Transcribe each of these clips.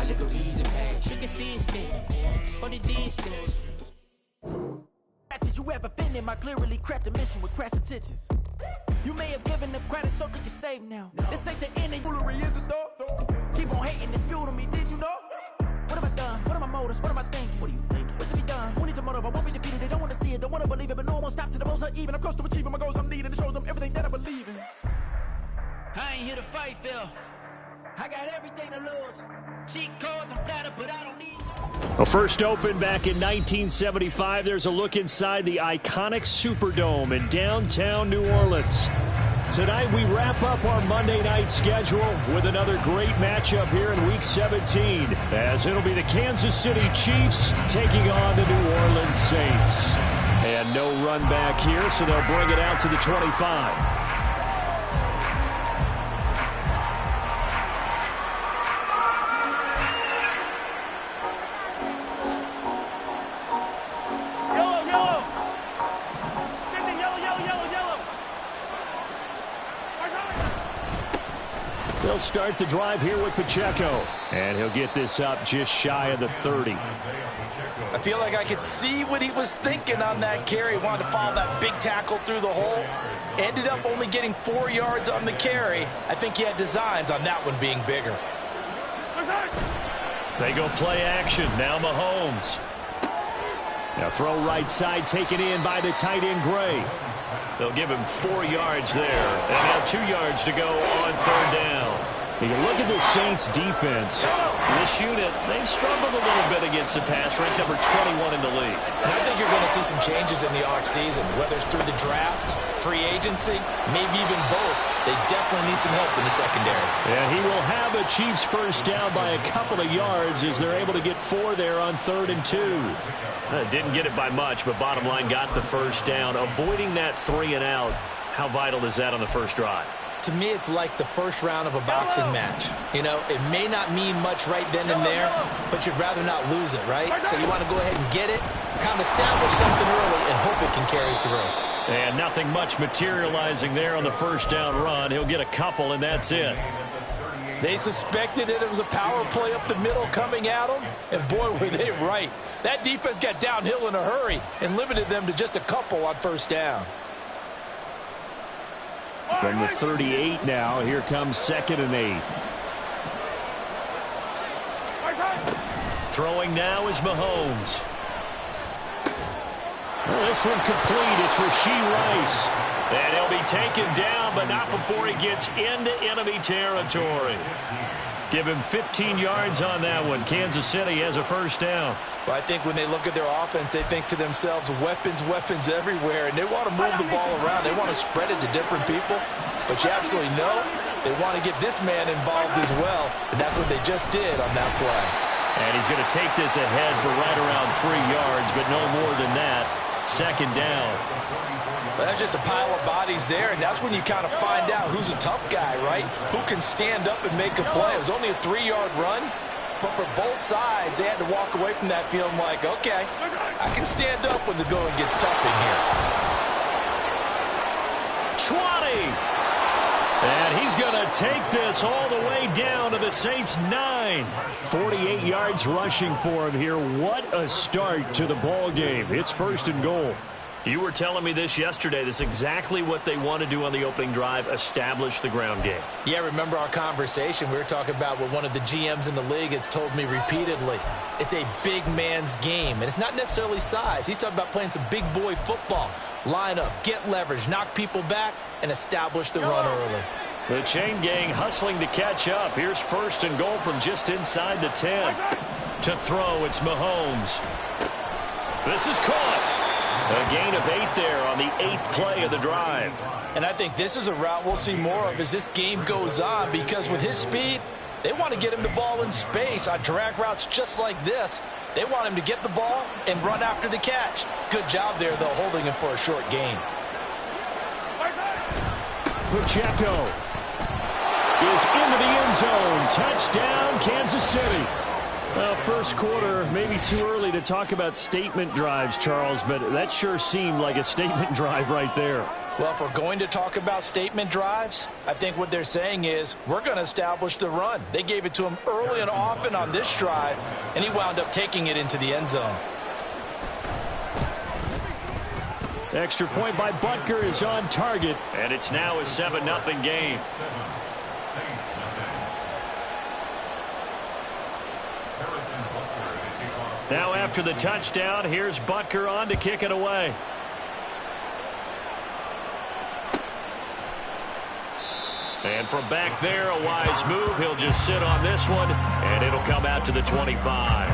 like a reason page. You can see it standing for the distance. You ever been in my clearly crafted mission with crass intentions? You may have given them credit so they can save now. This ain't the end of foolery, is it though? Keep on hating, it's fuel to me, did you know? What have I done? What are my motives? What am I thinking? What are you thinking? What's to be done? Who needs a motive? I won't be defeated. They don't want to see it, don't want to believe it, but no one won't stop to the most even. I'm close to achieving my goals I'm needing to show them everything that I believe in. I ain't here to fight, Phil. I got everything to lose. Cheat codes, I'm flattered, but I don't need. Well, first opened back in 1975, there's a look inside the iconic Superdome in downtown New Orleans. Tonight we wrap up our Monday night schedule with another great matchup here in Week 17, as it'll be the Kansas City Chiefs taking on the New Orleans Saints. And no run back here, so they'll bring it out to the 25. They'll start the drive here with Pacheco. And he'll get this up just shy of the 30. I feel like I could see what he was thinking on that carry. He wanted to follow that big tackle through the hole. Ended up only getting 4 yards on the carry. I think he had designs on that one being bigger. They go play action. Now Mahomes. Now throw right side taken in by the tight end Gray. They'll give him 4 yards there. And now 2 yards to go on third down. You look at the Saints defense. This unit, they've struggled a little bit against the pass, ranked number 21 in the league. And I think you're going to see some changes in the offseason, whether it's through the draft, free agency, maybe even both. They definitely need some help in the secondary. And he will have a Chiefs first down by a couple of yards as they're able to get 4 there on 3rd and 2. Didn't get it by much, but bottom line got the first down. Avoiding that 3 and out, how vital is that on the first drive? To me, it's like the first round of a boxing match. You know, it may not mean much right then and there, but you'd rather not lose it, right? So you want to go ahead and get it, kind of establish something early, and hope it can carry through. And nothing much materializing there on the first down run. He'll get a couple, and that's it. They suspected it was a power play up the middle coming at them, and boy, were they right. That defense got downhill in a hurry and limited them to just a couple on first down. From the 38 now, here comes 2nd and 8. Throwing now is Mahomes. Well, this one complete. It's Rashee Rice. And he'll be taken down, but not before he gets into enemy territory. Give him 15 yards on that one. Kansas City has a first down. Well, I think when they look at their offense, they think to themselves, weapons, weapons everywhere, and they want to move the ball around. They want to spread it to different people, but you absolutely know they want to get this man involved as well, and that's what they just did on that play. And he's going to take this ahead for right around 3 yards, but no more than that. 2nd down. Well, that's just a pile of bodies there, and that's when you kind of find out who's a tough guy, right? Who can stand up and make a play. It was only a 3-yard run, but for both sides, they had to walk away from that feeling like, okay, I can stand up when the going gets tough in here. 20. And he's going to take this all the way down to the Saints' 9. 48 yards rushing for him here. What a start to the ball game. It's 1st and goal. You were telling me this yesterday. This is exactly what they want to do on the opening drive, establish the ground game. Yeah, remember our conversation? We were talking about what one of the GMs in the league has told me repeatedly. It's a big man's game, and it's not necessarily size. He's talking about playing some big boy football. Line up, get leverage, knock people back, and establish the run early. The chain gang hustling to catch up. Here's 1st and goal from just inside the 10. To throw, it's Mahomes. This is caught. A gain of 8 there on the 8th play of the drive. And I think this is a route we'll see more of as this game goes on, because with his speed, they want to get him the ball in space on drag routes just like this. They want him to get the ball and run after the catch. Good job there, though, holding him for a short gain. Pacheco is into the end zone. Touchdown, Kansas City. Well, first quarter, maybe too early to talk about statement drives, Charles, but that sure seemed like a statement drive right there. Well, if we're going to talk about statement drives, I think what they're saying is we're going to establish the run. They gave it to him early and often on this drive, and he wound up taking it into the end zone. Extra point by Butker is on target, and it's now a 7-0 game. Now after the touchdown, here's Butker on to kick it away. And from back there, a wise move. He'll just sit on this one, and it'll come out to the 25.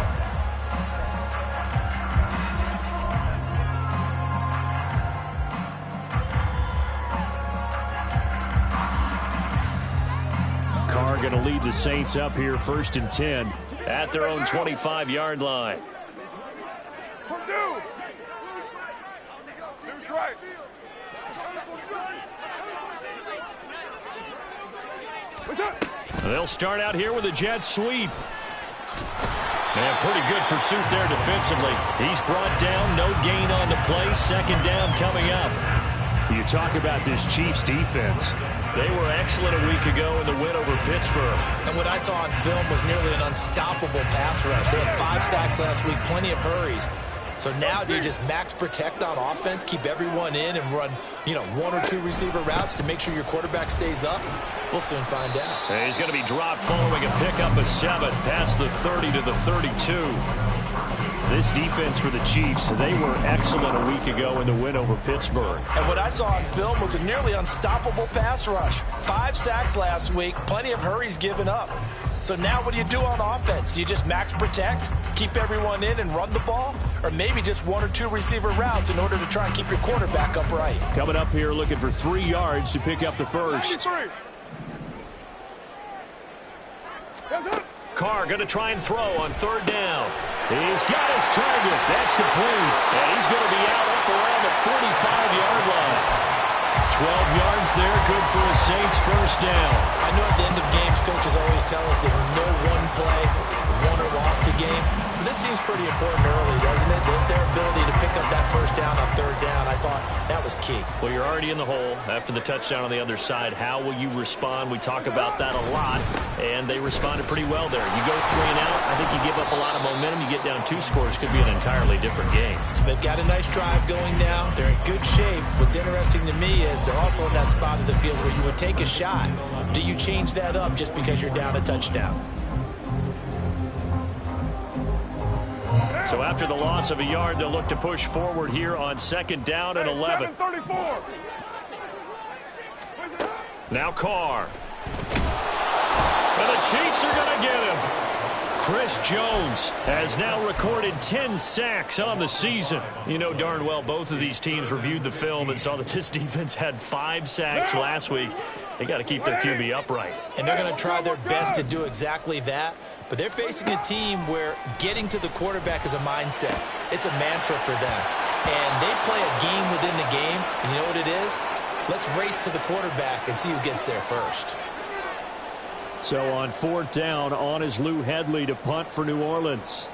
Carr going to lead the Saints up here 1st and 10 at their own 25-yard line. They'll start out here with a jet sweep. And pretty good pursuit there defensively. He's brought down, no gain on the play. 2nd down coming up. You talk about this Chiefs defense. They were excellent a week ago in the win over Pittsburgh. And what I saw on film was nearly an unstoppable pass rush. They had 5 sacks last week, plenty of hurries. So now do you just max protect on offense, keep everyone in, and run, 1 or 2 receiver routes to make sure your quarterback stays up? We'll soon find out. And he's going to be dropped following a pickup of 7 past the 30 to the 32. This defense for the Chiefs, they were excellent a week ago in the win over Pittsburgh. And what I saw on film was a nearly unstoppable pass rush. 5 sacks last week, plenty of hurries given up. So now what do you do on offense? You just max protect, keep everyone in and run the ball? Or maybe just 1 or 2 receiver routes in order to try and keep your quarterback upright? Coming up here looking for 3 yards to pick up the first. Carr going to try and throw on 3rd down. He's got his target. That's complete. And he's going to be out up around the 45-yard line. 12 yards there, good for a Saints first down. I know at the end of games, coaches always tell us that no one play won or lost a game. But this seems pretty important early, doesn't it? Their ability to pick up that first down on 3rd down, I thought that was key. Well, you're already in the hole after the touchdown on the other side. How will you respond? We talk about that a lot, and they responded pretty well there. You go 3 and out, I think you give up a lot of momentum. You get down 2 scores, could be an entirely different game. So they've got a nice drive going now. They're in good shape. What's interesting to me is they're also in that spot of the field where you would take a shot. Do you change that up just because you're down a touchdown? So after the loss of a yard, they'll look to push forward here on 2nd down and 11. Now Carr. And the Chiefs are going to get him. Chris Jones has now recorded 10 sacks on the season. You know darn well both of these teams reviewed the film and saw that this defense had 5 sacks last week. They got to keep their QB upright. And they're going to try their best to do exactly that. But they're facing a team where getting to the quarterback is a mindset. It's a mantra for them. And they play a game within the game. And you know what it is? Let's race to the quarterback and see who gets there first. So on 4th down, on is Lou Hedley to punt for New Orleans.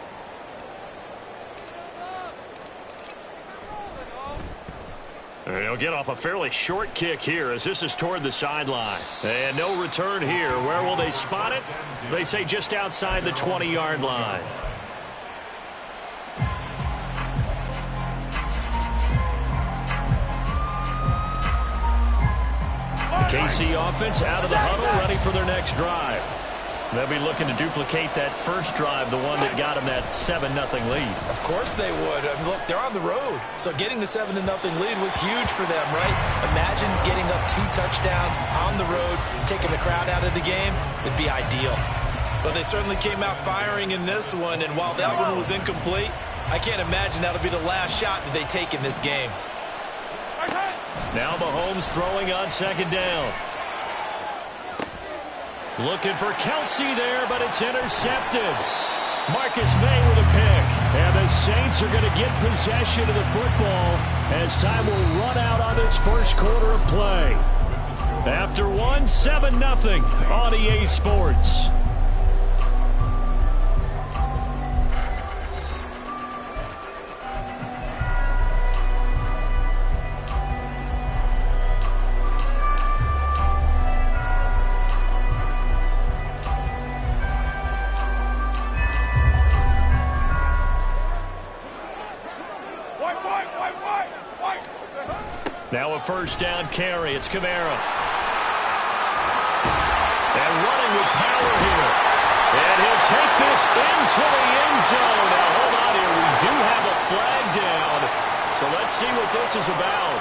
And he'll get off a fairly short kick here as this is toward the sideline. And no return here. Where will they spot it? They say just outside the 20-yard line. The KC offense out of the huddle, ready for their next drive. They'll be looking to duplicate that first drive, the one that got them that 7-0 lead. Of course they would. I mean, look, they're on the road. So getting the 7-0 lead was huge for them, right? Imagine getting up 2 touchdowns on the road, taking the crowd out of the game. It'd be ideal. But they certainly came out firing in this one, and while that one was incomplete, I can't imagine that'll be the last shot that they take in this game. Now Mahomes throwing on 2nd down. Looking for Kelsey there, but it's intercepted. Marcus May with a pick. And the Saints are going to get possession of the football as time will run out on this first quarter of play. After 7-0 on EA Sports. Now a first down carry. It's Kamara. And running with power here. And he'll take this into the end zone. Now hold on here. We do have a flag down. So let's see what this is about.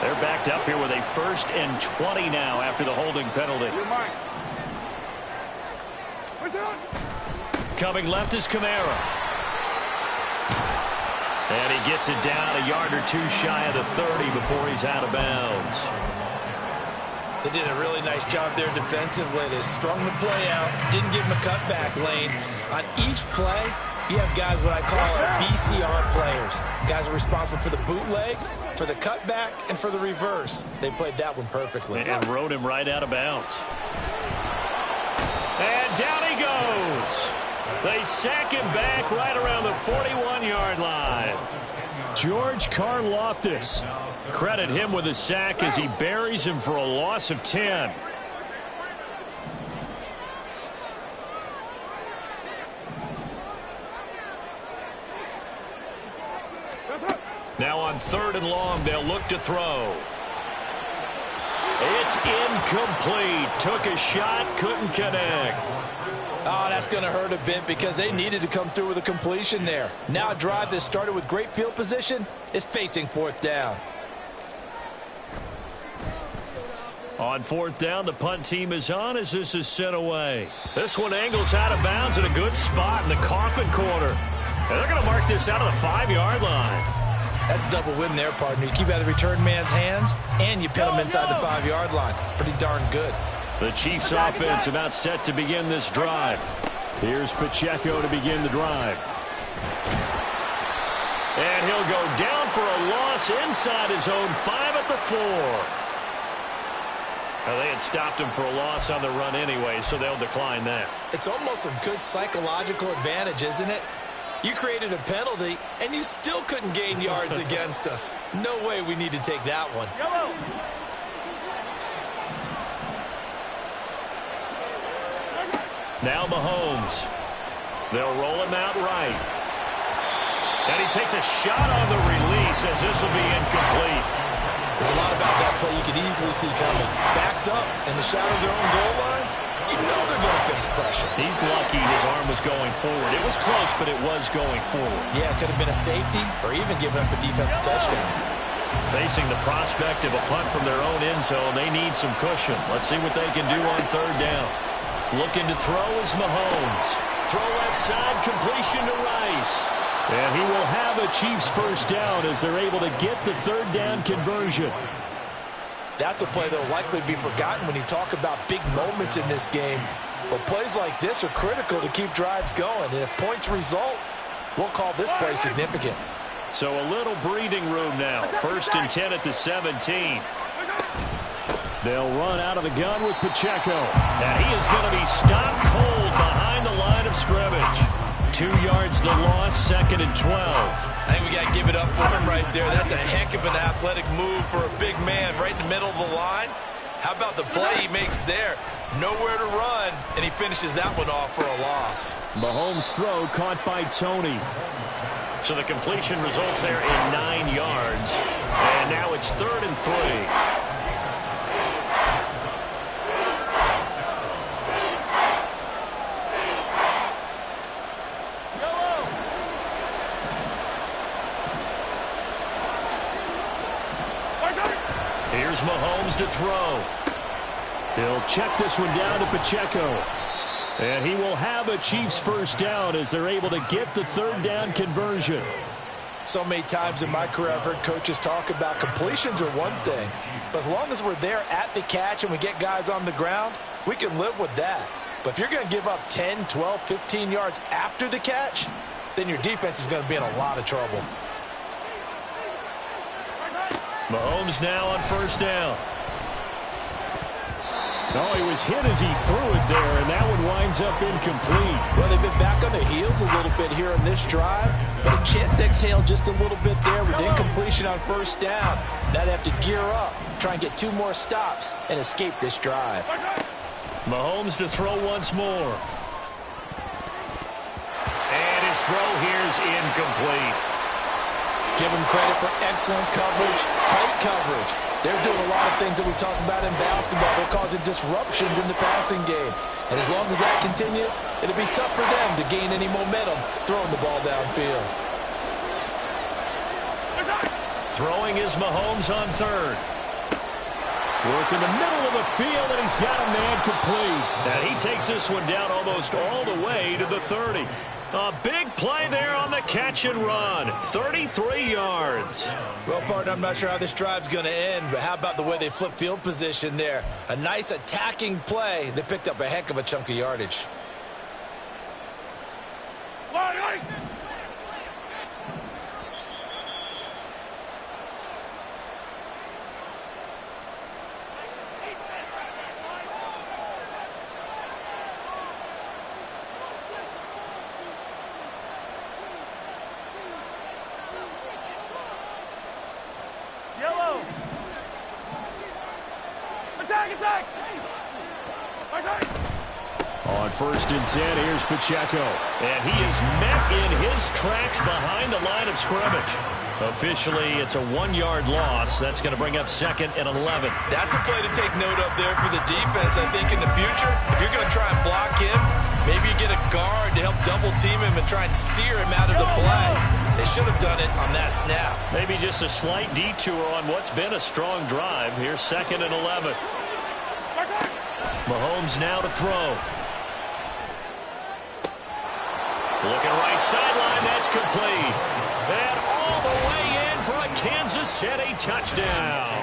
They're backed up here with a 1st and 20 now after the holding penalty. Coming left is Kamara. And he gets it down a yard or two shy of the 30 before he's out of bounds. They did a really nice job there defensively. They strung the play out, didn't give him a cutback lane. On each play, you have guys what I call our BCR players. Guys are responsible for the bootleg, for the cutback, and for the reverse. They played that one perfectly. And rode him right out of bounds. And down he goes. They sack him back right around the 41-yard line. George Karlaftis. Credit him with a sack as he buries him for a loss of 10. Now on 3rd and long, they'll look to throw. It's incomplete. Took a shot, couldn't connect. Oh, that's going to hurt a bit because they needed to come through with a completion there. Now a drive that started with great field position is facing 4th down. On 4th down, the punt team is on as this is sent away. This one angles out of bounds in a good spot in the coffin corner. And they're going to mark this out of the 5-yard line. That's a double win there, partner. You keep out of the return man's hands, and you pin him inside the 5-yard line. Pretty darn good. The Chiefs offense about set to begin this drive. Here's Pacheco to begin the drive. And he'll go down for a loss inside his own 5 at the 4. Now, they had stopped him for a loss on the run anyway, so they'll decline that. It's almost a good psychological advantage, isn't it? You created a penalty, and you still couldn't gain yards against us. No way we need to take that one. Now Mahomes. They'll roll him out right. And he takes a shot on the release as this will be incomplete. There's a lot about that play you could easily see coming. Backed up in the shadow of their own goal line, you know they're going to face pressure. He's lucky his arm was going forward. It was close, but it was going forward. Yeah, it could have been a safety or even giving up a defensive touchdown. Facing the prospect of a punt from their own end zone, they need some cushion. Let's see what they can do on 3rd down. Looking to throw is Mahomes. Throw left side, completion to Rice. And he will have a Chiefs 1st down as they're able to get the 3rd down conversion. That's a play that will likely be forgotten when you talk about big moments in this game. But plays like this are critical to keep drives going. And if points result, we'll call this play significant. So a little breathing room now. 1st and 10 at the 17. They'll run out of the gun with Pacheco. And he is going to be stopped cold behind the line of scrimmage. 2 yards the loss, 2nd and 12. I think we got to give it up for him right there. That's a heck of an athletic move for a big man right in the middle of the line. How about the play he makes there? Nowhere to run, and he finishes that one off for a loss. Mahomes' throw caught by Tony. So the completion results there in 9 yards. And now it's 3rd and 3. Here's Mahomes to throw. He'll check this one down to Pacheco. And he will have a Chiefs 1st down as they're able to get the 3rd down conversion. So many times in my career I've heard coaches talk about completions are one thing. But as long as we're there at the catch and we get guys on the ground, we can live with that. But if you're going to give up 10, 12, 15 yards after the catch, then your defense is going to be in a lot of trouble. Mahomes now on 1st down. Oh, he was hit as he threw it there, and that one winds up incomplete. Well, they've been back on their heels a little bit here in this drive, but a chance to exhale just a little bit there with incompletion on 1st down. Now they have to gear up, try and get 2 more stops, and escape this drive. Mahomes to throw once more. And his throw here's incomplete. Give him credit for excellent coverage, tight coverage. They're doing a lot of things that we talked about in basketball. They're causing disruptions in the passing game. And as long as that continues, it'll be tough for them to gain any momentum throwing the ball downfield. Throwing is Mahomes on third. Work in the middle of the field, and he's got a man complete. And he takes this one down almost all the way to the 30. A big play there on the catch and run. 33 yards. Well, partner, I'm not sure how this drive's going to end, but how about the way they flip field position there? A nice attacking play. They picked up a heck of a chunk of yardage. On 1st and 10, here's Pacheco. And he is met in his tracks behind the line of scrimmage. Officially, it's a 1-yard loss. That's going to bring up 2nd and 11. That's a play to take note of there for the defense, I think, in the future. If you're going to try and block him, maybe you get a guard to help double-team him and try and steer him out of the play. They should have done it on that snap. Maybe just a slight detour on what's been a strong drive. Here's 2nd and 11. Mahomes now to throw. Looking right sideline, that's complete. And all the way in for a Kansas City touchdown.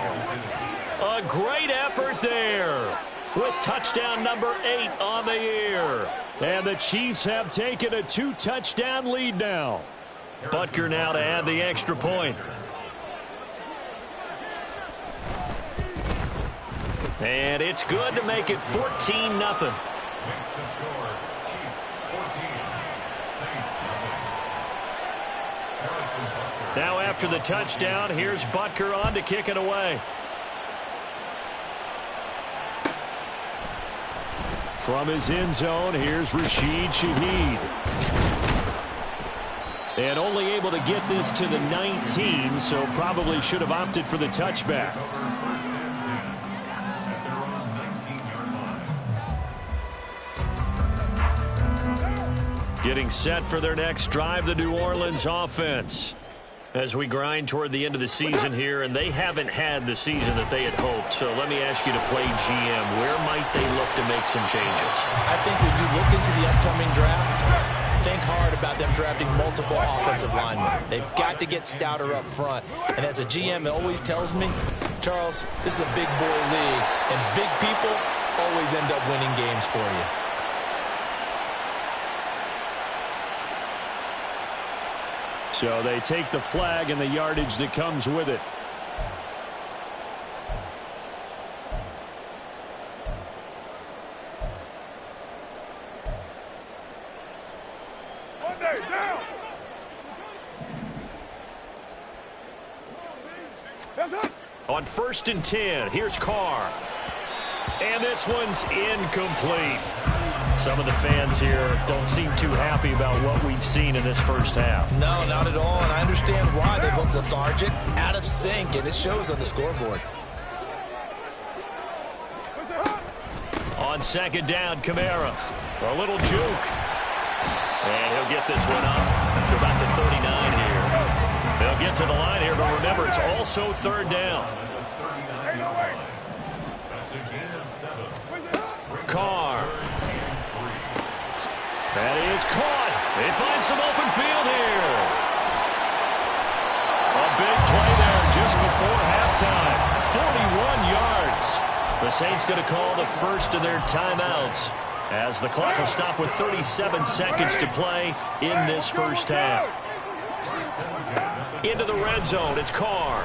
A great effort there with touchdown number 8 on the year. And the Chiefs have taken a 2-touchdown lead now. Butker now to add the extra point. And it's good to make it 14-0. Now after the touchdown, here's Butker on to kick it away. From his end zone, here's Rashid Shaheed. And only able to get this to the 19, so probably should have opted for the touchback. Getting set for their next drive, the New Orleans offense. As we grind toward the end of the season here, and they haven't had the season that they had hoped. So let me ask you to play GM. Where might they look to make some changes? I think when you look into the upcoming draft, think hard about them drafting multiple offensive linemen. They've got to get stouter up front. And as a GM, it always tells me, Charles, this is a big boy league, and big people always end up winning games for you. So they take the flag and the yardage that comes with it. On 1st and 10, here's Carr. And this one's incomplete. Some of the fans here don't seem too happy about what we've seen in this first half. No, not at all, and I understand why. They look lethargic, out of sync, and it shows on the scoreboard. On 2nd down, Kamara. A little juke. And he'll get this one up to about the 39 here. They'll get to the line here, but remember, it's also 3rd down. Carr. That is caught. They find some open field here. A big play there just before halftime. 41 yards. The Saints going to call the first of their timeouts as the clock will stop with 37 seconds to play in this first half. Into the red zone, it's Carr.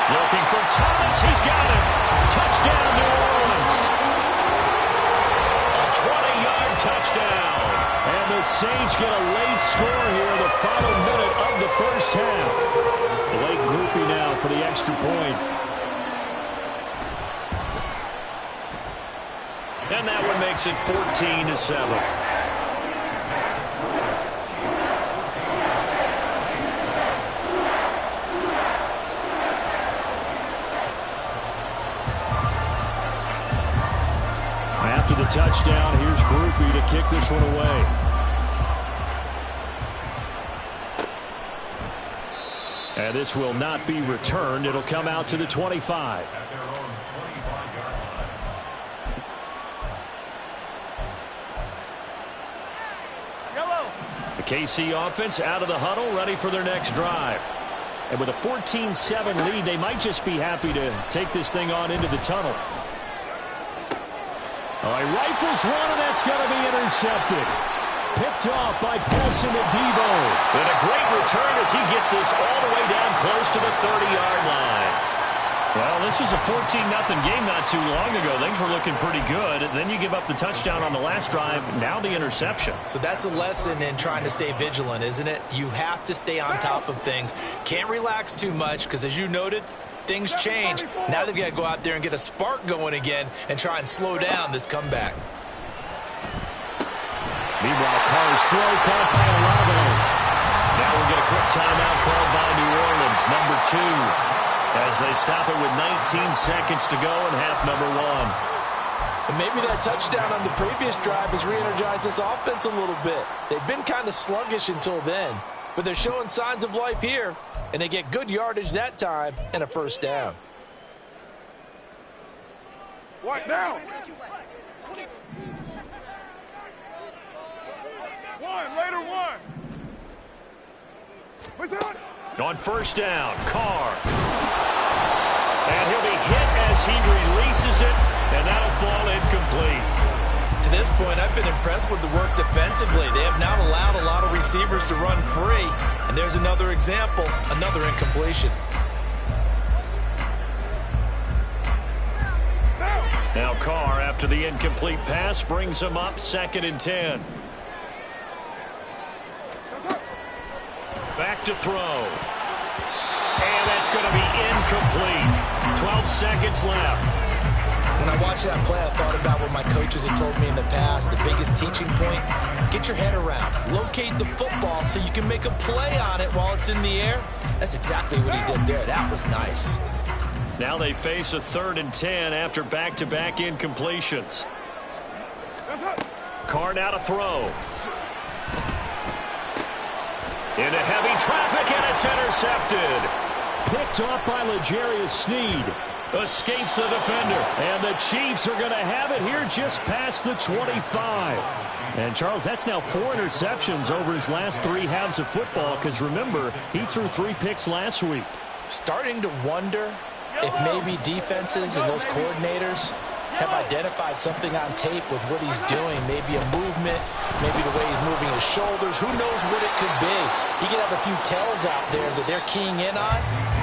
Looking for Thomas, he's got it. Touchdown, New Orleans. A 20-yard touchdown. And the Saints get a late score here in the final minute of the first half. Blake Groupie now for the extra point. And that one makes it 14-7. after the touchdown. Here's Groupie to kick this one away. And this will not be returned. It'll come out to the 25. The KC offense out of the huddle, ready for their next drive. And with a 14-7 lead, they might just be happy to take this thing on into the tunnel. All right, rifles one, and that's going to be intercepted. Picked off by Paulson Adebo. And a great return as he gets this all the way down close to the 30-yard line. Well, this was a 14-0 game not too long ago. Things were looking pretty good. Then you give up the touchdown on the last drive. Now the interception. So that's a lesson in trying to stay vigilant, isn't it? You have to stay on top of things. Can't relax too much because, as you noted, things change. Now they've got to go out there and get a spark going again and try and slow down this comeback. Meanwhile, Carr's throw caught by Olave. Now we'll get a quick timeout called by New Orleans, number 2. As they stop it with 19 seconds to go in half number 1. And maybe that touchdown on the previous drive has re-energized this offense a little bit. They've been kind of sluggish until then, but they're showing signs of life here, and they get good yardage that time and a first down. What now? Later one. What's that? On first down, Carr. And he'll be hit as he releases it, and that'll fall incomplete. To this point, I've been impressed with the work defensively. They have not allowed a lot of receivers to run free. And there's another example, another incompletion. Now Carr, after the incomplete pass, brings him up 2nd and 10. Back to throw. And that's going to be incomplete. 12 seconds left. When I watched that play, I thought about what my coaches had told me in the past. The biggest teaching point, get your head around. Locate the football so you can make a play on it while it's in the air. That's exactly what he did there. That was nice. Now they face a 3rd and 10 after back-to-back incompletions. Carr now to throw. Into heavy traffic, and it's intercepted. Picked off by L'Jarius Sneed. Escapes the defender. And the Chiefs are going to have it here just past the 25. And, Charles, that's now 4 interceptions over his last 3 halves of football, because, remember, he threw 3 picks last week. Starting to wonder if maybe defenses and those coordinators have identified something on tape with what he's doing. Maybe a movement, maybe the way he's moving his shoulders. Who knows what it could be? He could have a few tells out there that they're keying in on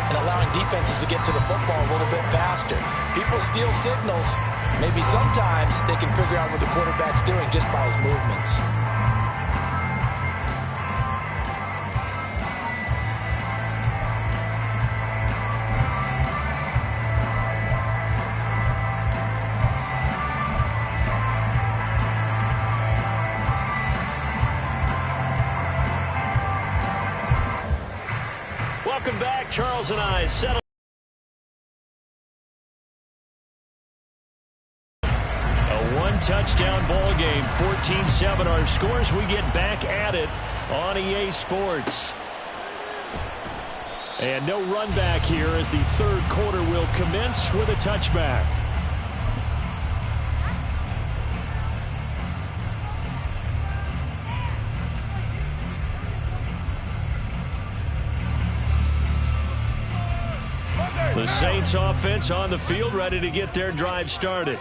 and allowing defenses to get to the football a little bit faster. People steal signals. Maybe sometimes they can figure out what the quarterback's doing just by his movements. Welcome back. Charles and I settle. A 1-touchdown ball game, 14-7 our scores. We get back at it on EA Sports. And no run back here as the 3rd quarter will commence with a touchback. The Saints offense on the field, ready to get their drive started.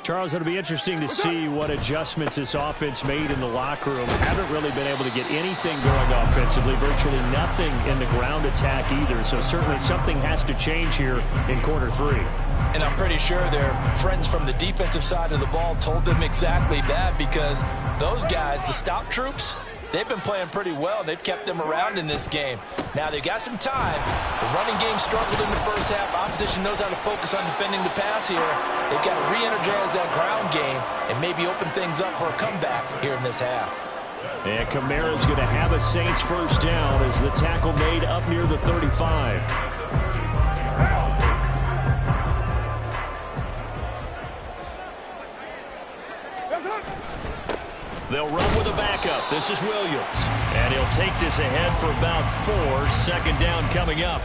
Charles, it'll be interesting to see what adjustments this offense made in the locker room. Haven't really been able to get anything going offensively, virtually nothing in the ground attack either. So certainly something has to change here in quarter 3. And I'm pretty sure their friends from the defensive side of the ball told them exactly that, because those guys, the stop troops, they've been playing pretty well. They've kept them around in this game. Now they've got some time. The running game struggled in the first half. Opposition knows how to focus on defending the pass here. They've got to re-energize that ground game and maybe open things up for a comeback here in this half. And Kamara's going to have a Saints first down as the tackle made up near the 35. They'll run with a backup. This is Williams. And he'll take this ahead for about 4. Second down coming up.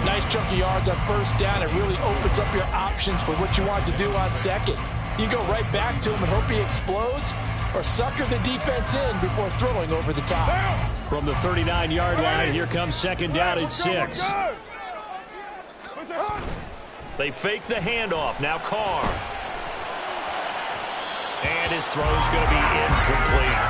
Nice chunk of yards on first down. It really opens up your options for what you want to do on second. You go right back to him and hope he explodes, or sucker the defense in before throwing over the top. From the 39-yard line, here comes second down and 6. They fake the handoff. Now Carr. And his throw's going to be incomplete.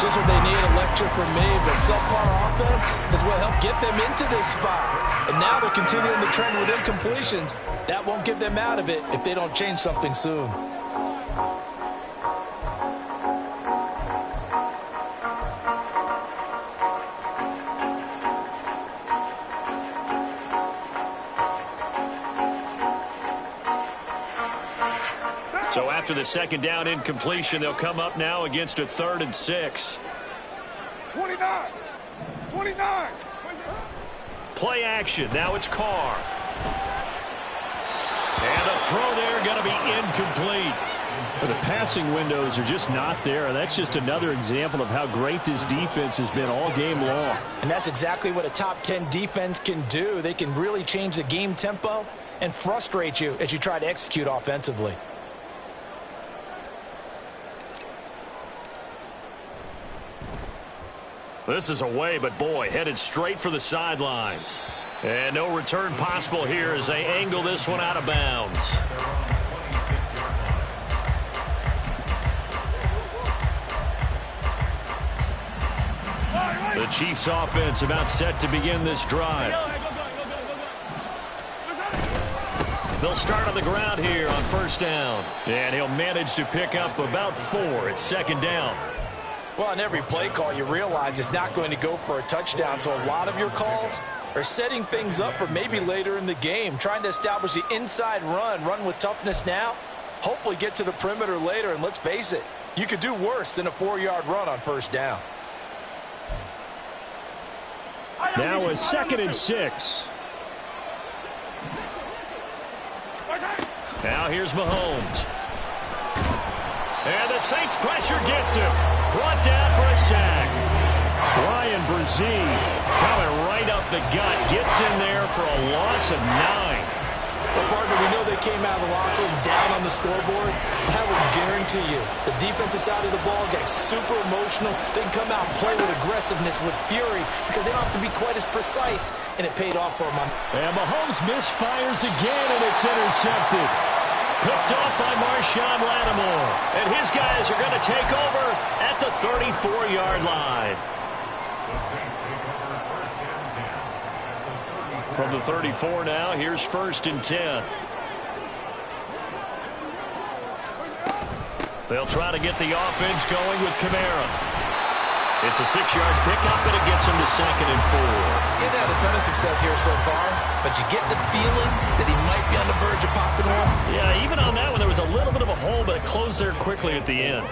Just what they need, a lecture from me, but subpar offense is what helped get them into this spot. And now they're continuing the trend with incompletions. That won't get them out of it if they don't change something soon. So after the second down incompletion, they'll come up now against a 3rd and 6. 29. 29. Play action. Now it's Carr. And a throw there going to be incomplete. But the passing windows are just not there. That's just another example of how great this defense has been all game long. And that's exactly what a top 10 defense can do. They can really change the game tempo and frustrate you as you try to execute offensively. This is away, but boy, headed straight for the sidelines. And no return possible here as they angle this one out of bounds. The Chiefs offense about set to begin this drive. They'll start on the ground here on first down. And he'll manage to pick up about 4 at second down. Well, on every play call, you realize it's not going to go for a touchdown. So a lot of your calls are setting things up for maybe later in the game, trying to establish the inside run with toughness now, hopefully get to the perimeter later. And let's face it, you could do worse than a 4-yard run on first down. Now a 2nd and 6. Now here's Mahomes. And the Saints pressure gets him. Brought down for a sack. Brian Brzee coming right up the gut. Gets in there for a loss of 9. Well, partner, we know they came out of the locker room down on the scoreboard. That would guarantee you the defensive side of the ball gets super emotional. They can come out and play with aggressiveness, with fury, because they don't have to be quite as precise, and it paid off for them. And Mahomes misfires again, and it's intercepted. Picked off by Marshawn Lattimore. And his guys are going to take over at the 34-yard line. From the 34 now, here's 1st and 10. They'll try to get the offense going with Kamara. It's a 6-yard pickup, and it gets him to 2nd and 4. Didn't have a ton of success here so far, but you get the feeling that he might be on the verge of popping one. Yeah, even on that one, there was a little bit of a hole, but it closed there quickly at the end.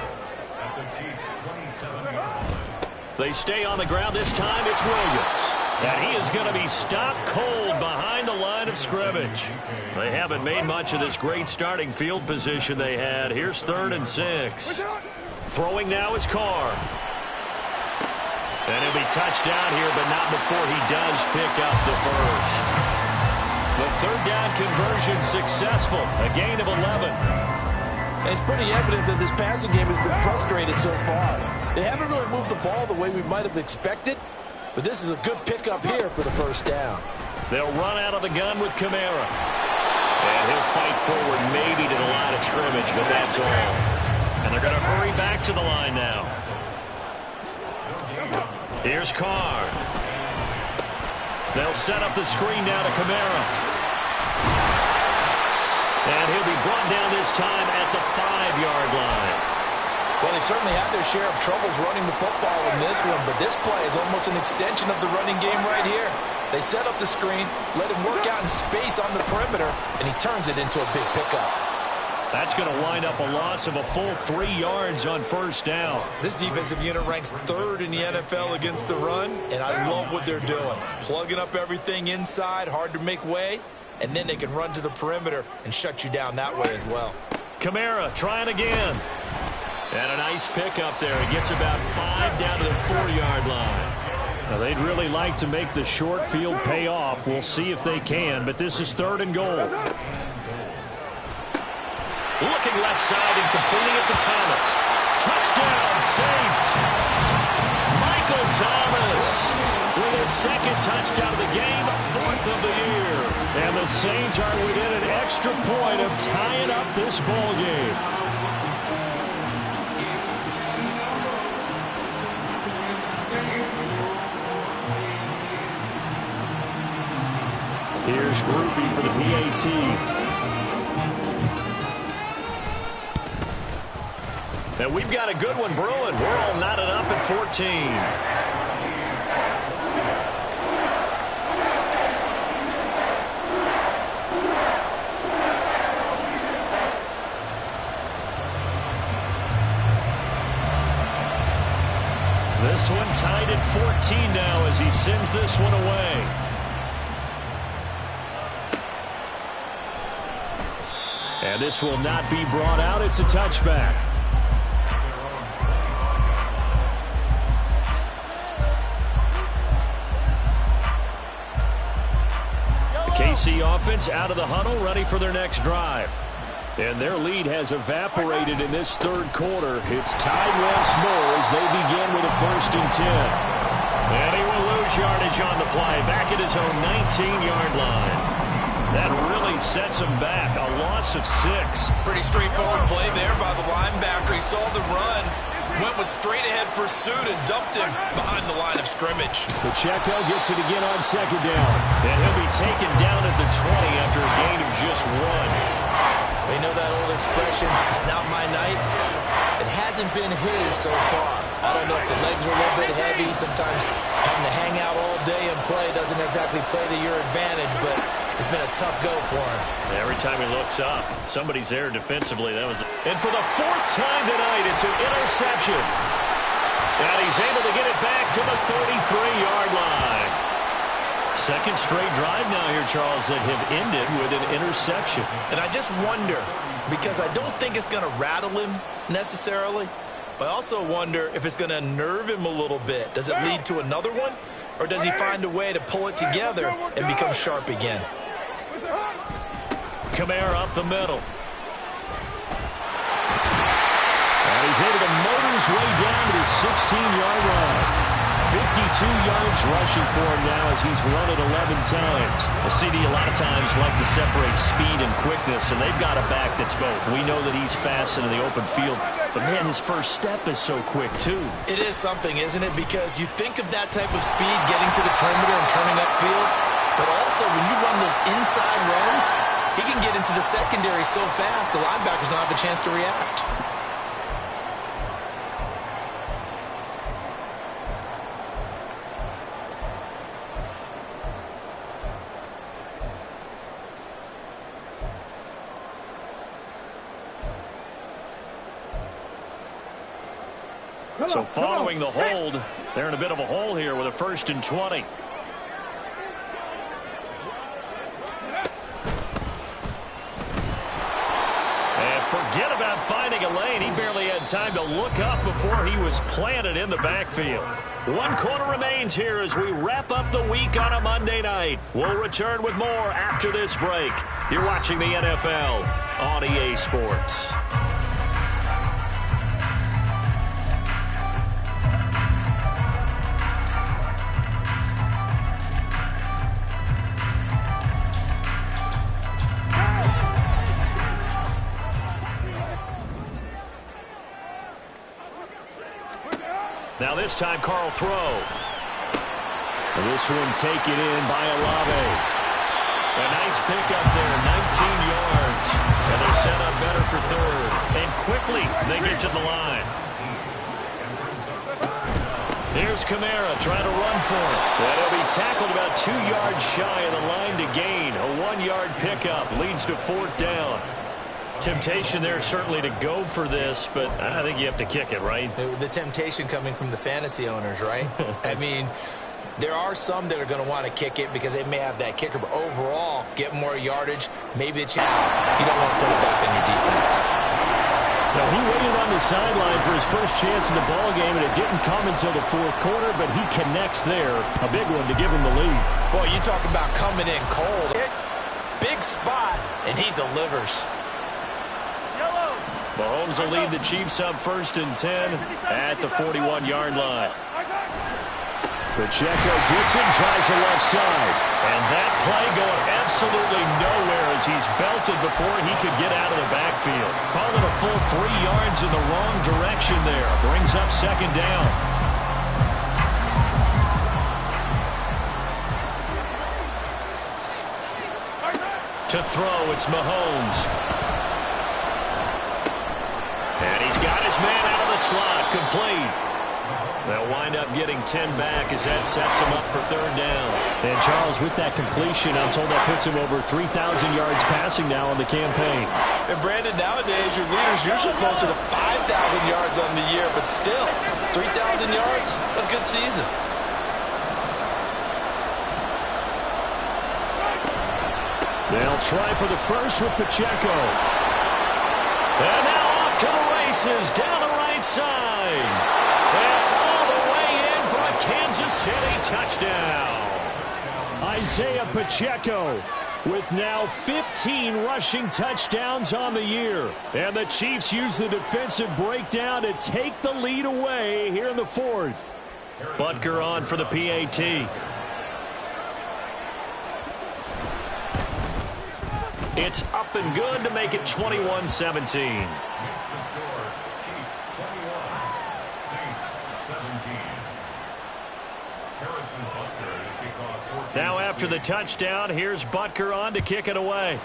They stay on the ground. This time it's Williams. And he is going to be stopped cold behind the line of scrimmage. They haven't made much of this great starting field position they had. Here's 3rd and 6. Throwing now is Carr. And he'll be touched down here, but not before he does pick up the first. The 3rd down conversion successful. A gain of 11. And it's pretty evident that this passing game has been frustrated so far. They haven't really moved the ball the way we might have expected, but this is a good pickup here for the first down. They'll run out of the gun with Kamara. And he'll fight forward maybe to the line of scrimmage, but that's all. And they're going to hurry back to the line now. Here's Carr. They'll set up the screen now to Kamara. And he'll be brought down this time at the 5-yard line. Well, they certainly had their share of troubles running the football in this one, but this play is almost an extension of the running game right here. They set up the screen, let him work out in space on the perimeter, and he turns it into a big pickup. That's going to wind up a loss of a full 3 yards on first down. This defensive unit ranks 3rd in the NFL against the run, and I love what they're doing. Plugging up everything inside, hard to make way, and then they can run to the perimeter and shut you down that way as well. Kamara trying again. And a nice pickup there. He gets about 5 down to the 4-yard line. Now, they'd really like to make the short field pay off. We'll see if they can, but this is 3rd and goal. Looking left side and completing it to Thomas. Touchdown, Saints. Michael Thomas with his 2nd touchdown of the game, 4th of the year. And the Saints are within an extra point of tying up this ball game. Here's Groupie for the PAT. And we've got a good one brewing. We're all knotted up at 14. This one tied at 14 now as he sends this one away. And this will not be brought out. It's a touchback. KC offense out of the huddle, ready for their next drive. And their lead has evaporated in this 3rd quarter. It's tied once more as they begin with a 1st and 10. And he will lose yardage on the play, back at his own 19-yard line. That really sets him back, a loss of 6. Pretty straightforward play there by the linebacker. He saw the run, went with straight-ahead pursuit, and dumped him behind the line of scrimmage. Pacheco gets it again on 2nd down. And he'll be taken down at the 20 after a gain of just 1. They know that old expression, it's not my night. It hasn't been his so far. I don't know if the legs are a little bit heavy. Sometimes having to hang out all day and play doesn't exactly play to your advantage, but it's been a tough go for him. Every time he looks up, somebody's there defensively. And for the 4th time tonight, it's an interception. And he's able to get it back to the 33-yard line. 2nd straight drive now here, Charles, that have ended with an interception. And I just wonder, because I don't think it's going to rattle him necessarily, but I also wonder if it's going to nerve him a little bit. Does it lead to another one? Or does he find a way to pull it together and become sharp again? Kamara up the middle. And he's able to motor his way down to the 16-yard line. 52 yards rushing for him now as he's run it 11 times. The CD a lot of times like to separate speed and quickness, and they've got a back that's both. We know that he's fast in the open field, but, man, his first step is so quick, too. It is something, isn't it? Because you think of that type of speed getting to the perimeter and turning upfield, but also when you run those inside runs, he can get into the secondary so fast the linebackers don't have a chance to react. So following the hold, they're in a bit of a hole here with a 1st and 20. And forget about finding a lane. He barely had time to look up before he was planted in the backfield. 1 quarter remains here as we wrap up the week on a Monday night. We'll return with more after this break. You're watching the NFL on EA Sports. Now this time, Carl throw. And this one taken in by Olave. A nice pickup there, 19 yards. And they're set up better for 3rd. And quickly, they get to the line. Here's Kamara trying to run for it. And he'll be tackled about 2 yards shy of the line to gain. A 1-yard pickup leads to 4th down. Temptation there certainly to go for this, but I think you have to kick it, right? The temptation coming from the fantasy owners, right? I mean, there are some that are going to want to kick it because they may have that kicker, but overall, get more yardage, maybe the challenge. You don't want to put it back on your defense. So he waited on the sideline for his first chance in the ball game, and it didn't come until the fourth quarter, but he connects there. A big one to give him the lead. Boy, you talk about coming in cold. Big spot, and he delivers. Mahomes will lead the Chiefs up 1st and 10 at the 41-yard line. Pacheco gets it, tries the left side. And that play going absolutely nowhere as he's belted before he could get out of the backfield. Called it a full 3 yards in the wrong direction there. Brings up 2nd down. To throw, it's Mahomes. And he's got his man out of the slot, complete. They'll wind up getting 10 back as that sets him up for 3rd down. And Charles, with that completion, I'm told that puts him over 3,000 yards passing now on the campaign. And Brandon, nowadays your leader's usually closer to 5,000 yards on the year, but still, 3,000 yards, a good season. They'll try for the first with Pacheco. And now off to the races down the right side. And all the way in for a Kansas City touchdown. Isaiah Pacheco with now 15 rushing touchdowns on the year. And the Chiefs use the defensive breakdown to take the lead away here in the 4th. Butker on for the PAT. It's up and good to make it 21-17. Now after the touchdown, here's Butker on to kick it away.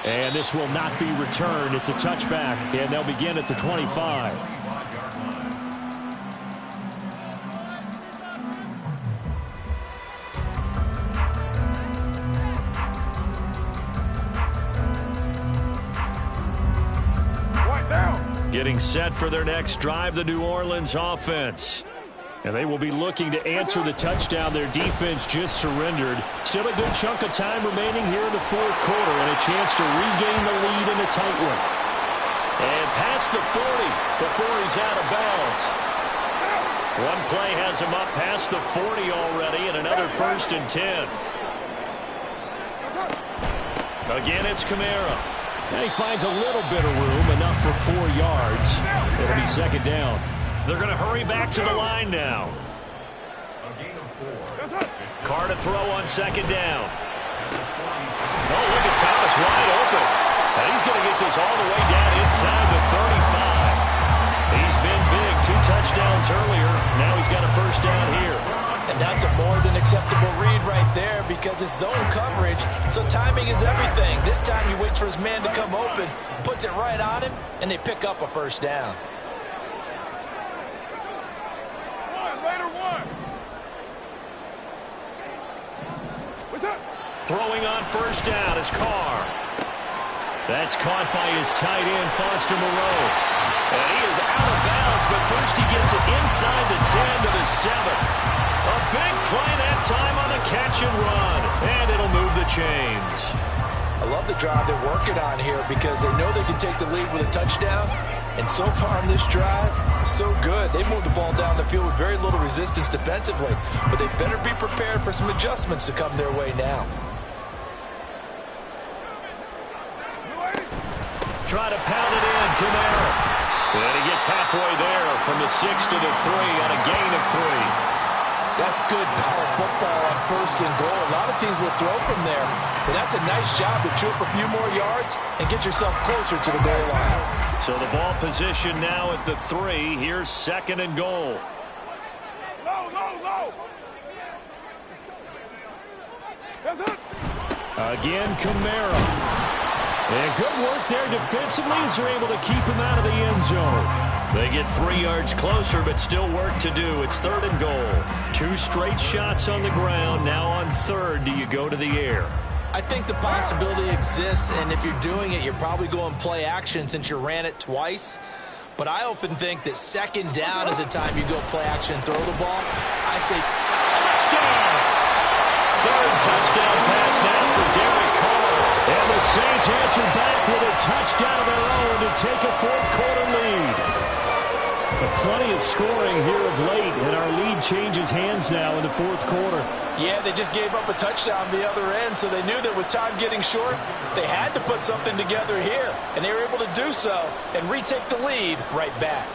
And this will not be returned. It's a touchback, and they'll begin at the 25. Getting set for their next drive, the New Orleans offense. And they will be looking to answer the touchdown their defense just surrendered. Still a good chunk of time remaining here in the 4th quarter and a chance to regain the lead in a tight one. And past the 40 before he's out of bounds. One play has him up past the 40 already and another 1st and 10. Again, it's Kamara. And he finds a little bit of room, enough for 4 yards. It'll be 2nd down. They're going to hurry back to the line now. Carr to throw on 2nd down. Oh, look at Thomas wide open. And he's going to get this all the way down inside the 35. He's been big, 2 touchdowns earlier. Now he's got a 1st down here. And that's a more than acceptable read right there because it's zone coverage, so timing is everything. This time he waits for his man to come open, puts it right on him, and they pick up a 1st down. Throwing on 1st down is Carr. That's caught by his tight end, Foster Moreau. And he is out of bounds, but first he gets it inside the 10 to the 7. A big play that time on the catch and run. And it'll move the chains. I love the drive they're working on here because they know they can take the lead with a touchdown. And so far on this drive, so good. They moved the ball down the field with very little resistance defensively. But they better be prepared for some adjustments to come their way now. Try to pound it in, Kamara. And he gets halfway there from the 6 to the 3 on a gain of 3. That's good power football on 1st and goal. A lot of teams will throw from there, but that's a nice job to chew up a few more yards and get yourself closer to the goal line. So the ball position now at the 3. Here's 2nd and goal. Low. That's it. Again, Kamara. And good work there defensively as they're able to keep him out of the end zone. They get 3 yards closer, but still work to do. It's 3rd and goal. 2 straight shots on the ground. Now on 3rd, do you go to the air? I think the possibility exists, and if you're doing it, you're probably going play action since you ran it twice. But I often think that 2nd down is the time you go play action and throw the ball. I say touchdown! 3rd touchdown pass now for Derek Carr. back with a touchdown of their own to take a fourth-quarter lead. But plenty of scoring here of late, and our lead changes hands now in the fourth quarter. Yeah, they just gave up a touchdown the other end, so they knew that with time getting short, they had to put something together here, and they were able to do so and retake the lead right back.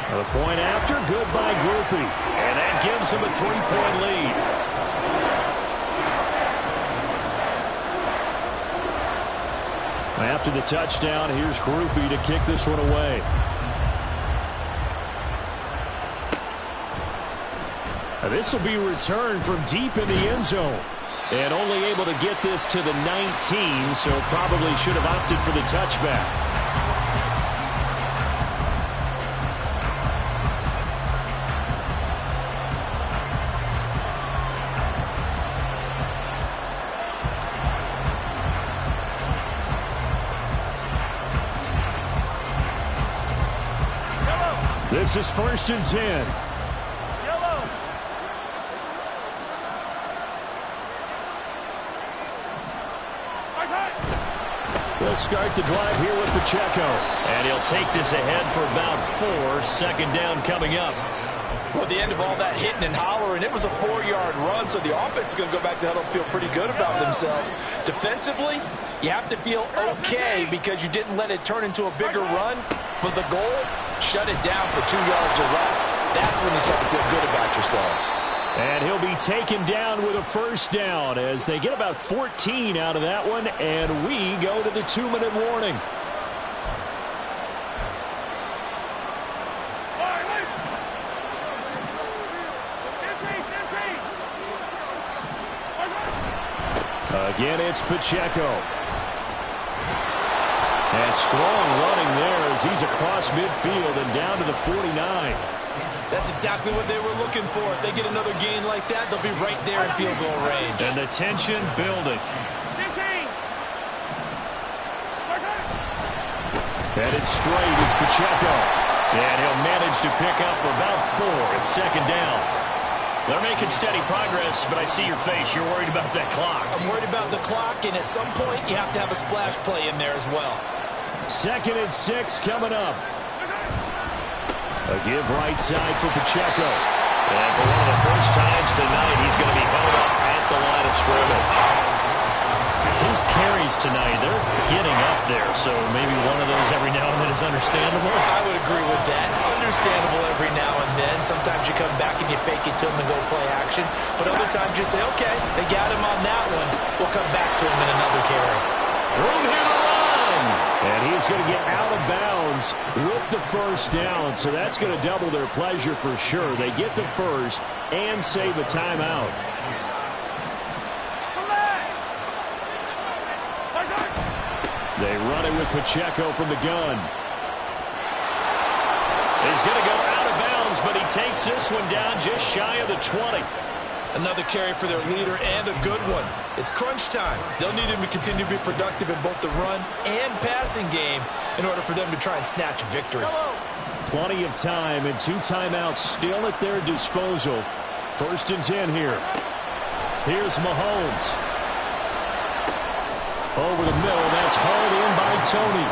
The point after, good by Groupie. And that gives them a 3-point lead. After the touchdown, here's Groupie to kick this one away. This will be returned from deep in the end zone. And only able to get this to the 19, so probably should have opted for the touchback. This is 1st and 10. They'll start the drive here with Pacheco. And he'll take this ahead for about 4. Second down coming up. Well, at the end of all that hitting and hollering, it was a 4-yard run, so the offense is going to go back to huddle and feel pretty good about themselves. Defensively, you have to feel okay because you didn't let it turn into a bigger run. But the goal, shut it down for 2 yards or less. That's when you start to feel good about yourselves. And he'll be taken down with a first down as they get about 14 out of that one, and we go to the 2-minute warning. Again, it's Pacheco. And strong running there as he's across midfield and down to the 49. That's exactly what they were looking for. If they get another gain like that, they'll be right there in field goal range. And the tension building. Headed straight, it's Pacheco. And he'll manage to pick up about 4. It's second down. They're making steady progress, but I see your face. You're worried about that clock. I'm worried about the clock, and at some point, you have to have a splash play in there as well. 2nd and 6 coming up. A give right side for Pacheco. And for one of the first times tonight, he's going to be held up at the line of scrimmage. His carries tonight, they're getting up there, so maybe one of those every now and then is understandable. I would agree with that. Understandable every now and then. Sometimes you come back and you fake it to him and go play action. But other times you say, okay, they got him on that one. We'll come back to him in another carry. Room here to run. And he's going to get out of bounds with the first down. So that's going to double their pleasure for sure. They get the first and save a timeout. They run it with Pacheco from the gun. He's going to go out of bounds, but he takes this one down just shy of the 20. Another carry for their leader and a good one. It's crunch time. They'll need him to continue to be productive in both the run and passing game in order for them to try and snatch a victory. Plenty of time and 2 timeouts still at their disposal. 1st and 10 here. Here's Mahomes. Over the middle, that's hauled in by Tony.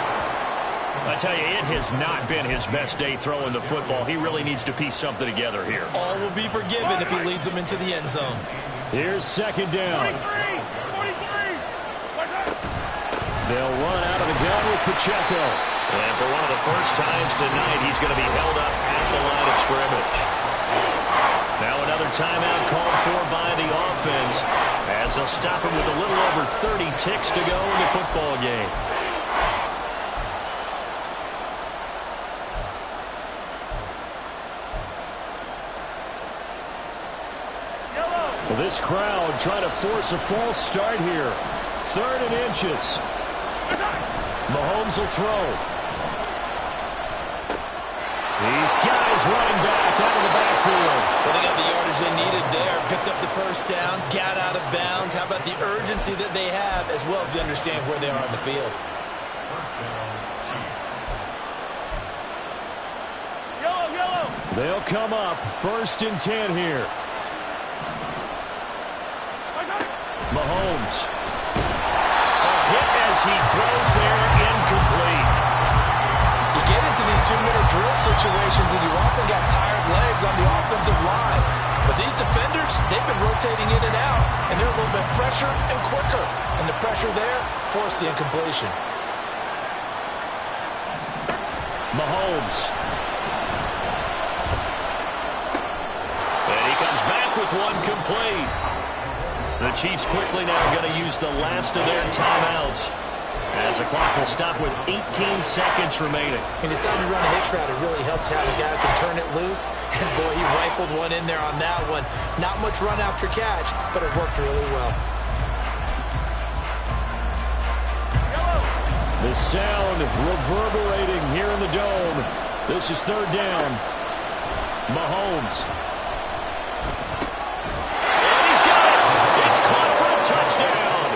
I tell you, it has not been his best day throwing the football. He really needs to piece something together here. All will be forgiven if he leads them into the end zone. Here's second down. 43. They'll run out of the gun with Pacheco. And for one of the first times tonight, he's going to be held up at the line of scrimmage. Now another timeout called for by the offense as they'll stop him with a little over 30 ticks to go in the football game. Well, this crowd trying to force a false start here. 3rd and inches. Mahomes will throw. These guys running back out of the backfield. Well, they got the yardage they needed there. Picked up the first down, got out of bounds. How about the urgency that they have as well as they understand where they are on the field? They'll come up 1st and 10 here. Mahomes. A hit as he throws there, incomplete. You get into these 2-minute drill situations and you often got tired legs on the offensive line. But these defenders, they've been rotating in and out, and they're a little bit fresher and quicker. And the pressure there forced the incompletion. Mahomes. And he comes back with one complete. The Chiefs quickly now going to use the last of their timeouts, as the clock will stop with 18 seconds remaining. He decided to run a hitch route. It really helped have a guy who can turn it loose. And, boy, he rifled one in there on that one. Not much run after catch, but it worked really well. The sound reverberating here in the dome. This is 3rd down. Mahomes. And he's got it. It's caught for a touchdown.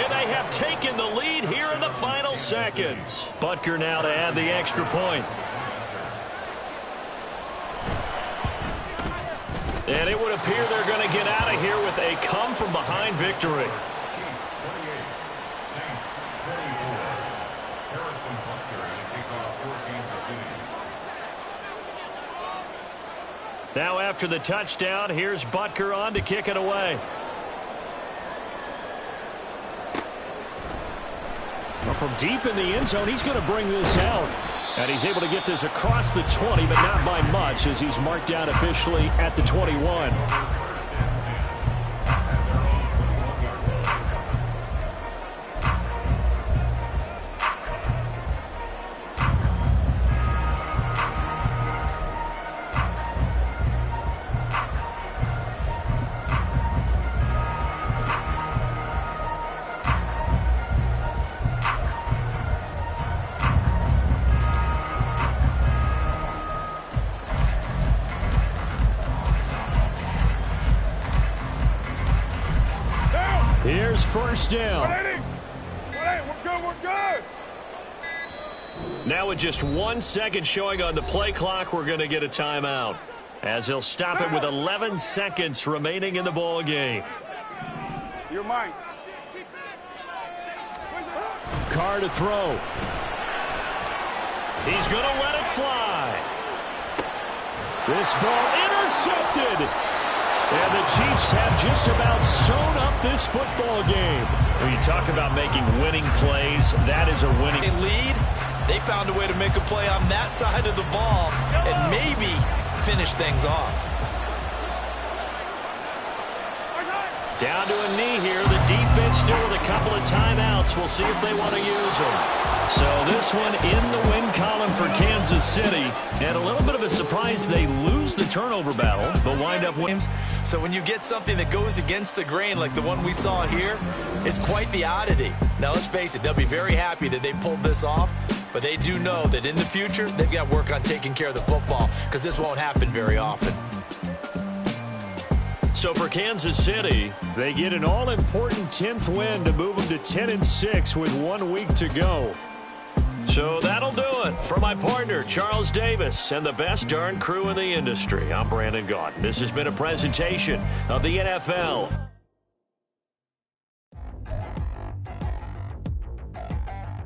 And they have taken the lead here in the final seconds. Butker now to add the extra point. And it would appear they're going to get out of here with a come-from-behind victory. Now after the touchdown, here's Butker on to kick it away. Well, from deep in the end zone, he's going to bring this out. And he's able to get this across the 20, but not by much, as he's marked down officially at the 21. Here's 1st down. 180. We're good. Now with just 1 second showing on the play clock, we're going to get a timeout, as he'll stop it with 11 seconds remaining in the ball game. Your mind. Carr to throw. He's going to let it fly. This ball intercepted. And the Chiefs have just about sewn up this football game. When you talk about making winning plays, that is a winning Lead, they found a way to make a play on that side of the ball and maybe finish things off. Down to a knee here. The defense still with a couple of timeouts. We'll see if they want to use them. So this one in the win column for Kansas City. And a little bit of a surprise, they lose the turnover battle, but wind up winning. So when you get something that goes against the grain like the one we saw here, it's quite the oddity. Now let's face it, they'll be very happy that they pulled this off, but they do know that in the future, they've got to work on taking care of the football, because this won't happen very often. So for Kansas City, they get an all-important 10th win to move them to 10-6 with 1 week to go. So that'll do it. For my partner, Charles Davis, and the best darn crew in the industry, I'm Brandon Gaudin. This has been a presentation of the NFL